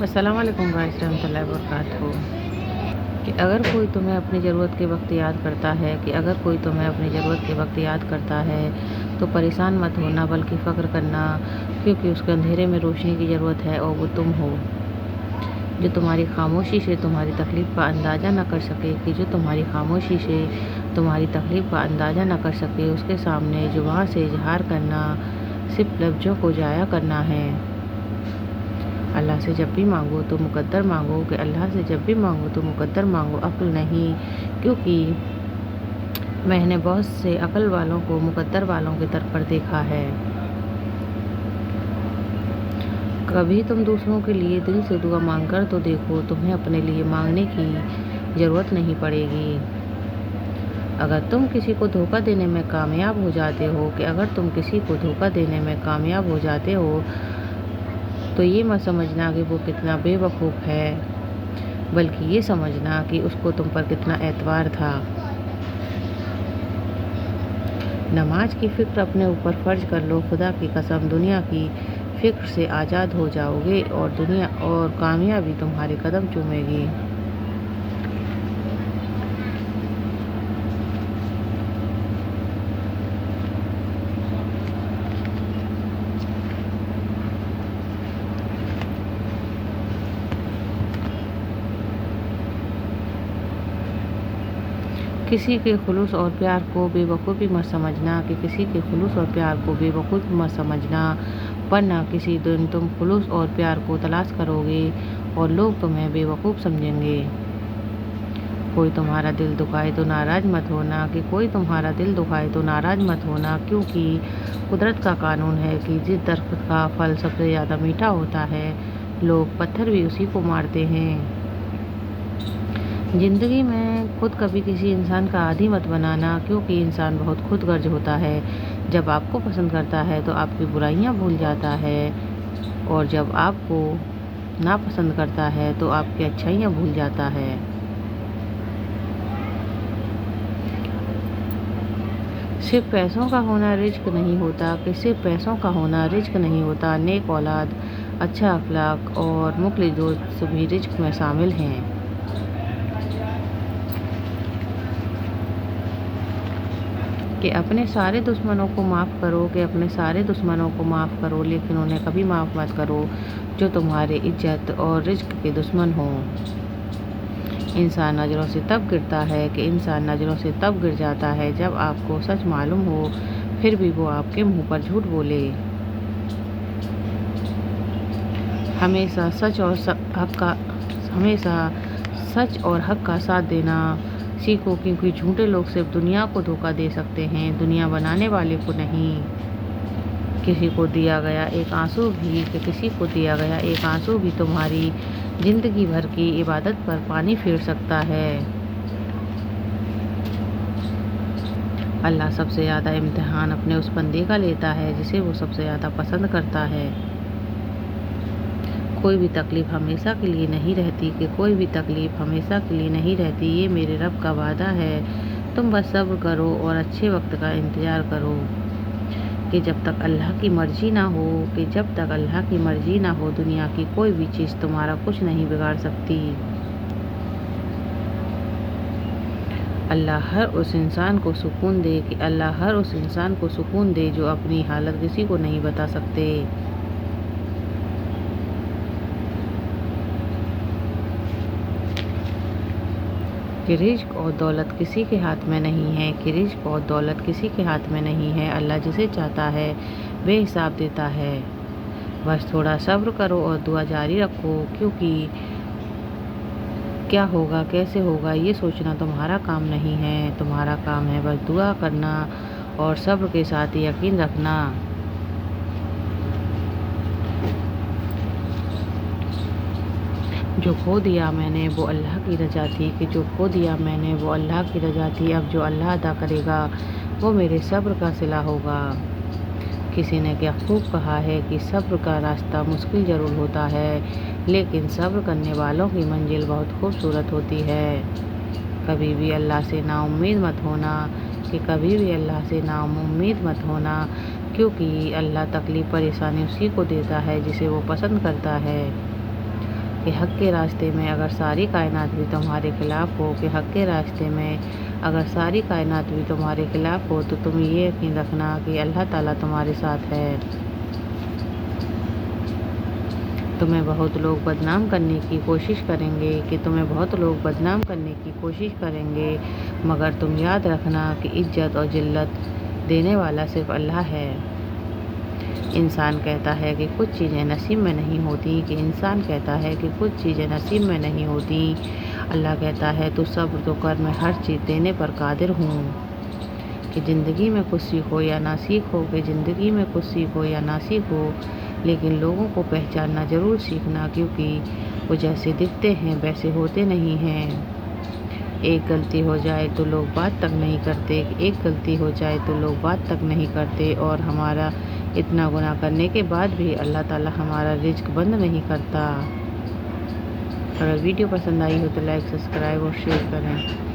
السلام علیکم گائز رحمۃ اللہ وبرکاتہ۔ کہ اگر کوئی تمہیں اپنی ضرورت کے وقت یاد کرتا ہے تو پریشان مت ہونا بلکہ فخر کرنا، کیونکہ اس کے اندھیرے میں روشنی کی ضرورت ہے اور وہ تم ہو۔ جو تمہاری خاموشی سے تمہاری تکلیف کا اندازہ نہ کر سکے اس کے سامنے زبان سے اظہار کرنا صرف لفظوں کو ضائع کرنا ہے۔ اللہ سے جب بھی مانگو تو مقدر مانگو، عقل نہیں، کیونکہ میں نے بہت سے عقل والوں کو مقدر والوں کی طرف پر دیکھا ہے۔ کبھی تم دوسروں کے لیے دل سے دعا مانگ کر تو دیکھو، تمہیں اپنے لیے مانگنے کی ضرورت نہیں پڑے گی۔ اگر تم کسی کو دھوکہ دینے میں کامیاب ہو جاتے ہو تو یہ مت سمجھنا کہ وہ کتنا بے وقوف ہے، بلکہ یہ سمجھنا کہ اس کو تم پر کتنا اعتبار تھا۔ نماز کی فکر اپنے اوپر فرض کر لو، خدا کی قسم دنیا کی فکر سے آزاد ہو جاؤ گے اور کامیابی تمہارے قدم چومے گی۔ کسی کے خلوص اور پیار کو بے وقوفی مت سمجھنا، ورنہ کسی دن تم خلوص اور پیار کو تلاش کرو گے اور لوگ تمہیں بے وقوف سمجھیں گے۔ کوئی تمہارا دل دکھائے تو ناراض مت ہونا، کیونکہ قدرت کا قانون ہے کہ جس درخت کا پھل سب سے زیادہ میٹھا ہوتا ہے، لوگ پتھر بھی اسی کو مارتے ہیں۔ زندگی میں خود کبھی کسی انسان کا عادی مت بنانا، کیونکہ انسان بہت خود غرض ہوتا ہے۔ جب آپ کو پسند کرتا ہے تو آپ کی برائیاں بھول جاتا ہے، اور جب آپ کو ناپسند کرتا ہے تو آپ کی اچھائیاں بھول جاتا ہے۔ صرف پیسوں کا ہونا رزق نہیں ہوتا، نیک اولاد، اچھا اخلاق اور مخلص دوست بھی رزق میں شامل ہیں۔ کہ اپنے سارے دشمنوں کو معاف کرو، لیکن انہیں کبھی معاف مت کرو جو تمہارے عزت اور رزق کے دشمن ہوں۔ انسان نظروں سے تب گر جاتا ہے جب آپ کو سچ معلوم ہو، پھر بھی وہ آپ کے منہ پر جھوٹ بولے۔ ہمیشہ سچ اور حق کا ساتھ دینا سیکھو، کیونکہ جھوٹے لوگ صرف دنیا کو دھوکہ دے سکتے ہیں، دنیا بنانے والے کو نہیں۔ کسی کو دیا گیا ایک آنسو بھی تمہاری زندگی بھر کی عبادت پر پانی پھیر سکتا ہے۔ اللہ سب سے زیادہ امتحان اپنے اس بندے کا لیتا ہے جسے وہ سب سے زیادہ پسند کرتا ہے۔ کوئی بھی تکلیف ہمیشہ کے لیے نہیں رہتی، یہ میرے رب کا وعدہ ہے۔ تم بس صبر کرو اور اچھے وقت کا انتظار کرو، کہ جب تک اللہ کی مرضی نہ ہو دنیا کی کوئی بھی چیز تمہارا کچھ نہیں بگاڑ سکتی۔ اللہ ہر اس انسان کو سکون دے جو اپنی حالت کسی کو نہیں بتا سکتے۔ کہ رزق اور دولت کسی کے ہاتھ میں نہیں ہے، اللہ جسے چاہتا ہے بے حساب دیتا ہے۔ بس تھوڑا صبر کرو اور دعا جاری رکھو، کیونکہ کیا ہوگا، کیسے ہوگا، یہ سوچنا تمہارا کام نہیں ہے۔ تمہارا کام ہے بس دعا کرنا اور صبر کے ساتھ یقین رکھنا۔ جو کھو دیا میں نے وہ اللہ کی رضا تھی، اب جو اللہ عطا کرے گا وہ میرے صبر کا صلہ ہوگا۔ کسی نے کیا خوب کہا ہے کہ صبر کا راستہ مشکل ضرور ہوتا ہے، لیکن صبر کرنے والوں کی منزل بہت خوبصورت ہوتی ہے۔ کبھی بھی اللہ سے نا امید مت ہونا، کیونکہ اللہ تکلیف پریشانی اسی کو دیتا ہے جسے وہ پسند کرتا ہے۔ کہ حق کے راستے میں اگر ساری کائنات بھی تمہارے خلاف ہو، کہ حق کے راستے میں اگر ساری کائنات بھی تمہارے خلاف ہو، تو تم یہ یقین رکھنا کہ اللہ تعالیٰ تمہارے ساتھ ہے۔ تمہیں بہت لوگ بدنام کرنے کی کوشش کریں گے، کہ تمہیں بہت لوگ بدنام کرنے کی کوشش کریں گے، مگر تم یاد رکھنا کہ عزت اور ذلت دینے والا صرف اللہ ہے۔ انسان کہتا ہے کہ کچھ چیزیں نصیب میں نہیں ہوتی، کہ انسان کہتا ہے کہ کچھ چیزیں نصیب میں نہیں ہوتی۔ اللہ کہتا ہے تو صبر تو کر، میں ہر چیز دینے پر قادر ہوں۔ کہ زندگی میں کچھ سیکھو یا نہ سیکھو، کہ زندگی میں کچھ سیکھو یا نہ سیکھو، لیکن لوگوں کو پہچاننا ضرور سیکھنا، کیونکہ وہ جیسے دکھتے ہیں ویسے ہوتے نہیں ہیں۔ ایک غلطی ہو جائے تو لوگ بات تک نہیں کرتے، ایک غلطی ہو جائے تو لوگ بات تک نہیں کرتے، اور ہمارا اتنا گناہ کرنے کے بعد بھی اللہ تعالیٰ ہمارا رزق بند نہیں کرتا۔ اگر ویڈیو پسند آئی ہو تو لائک، سبسکرائب اور شیئر کریں۔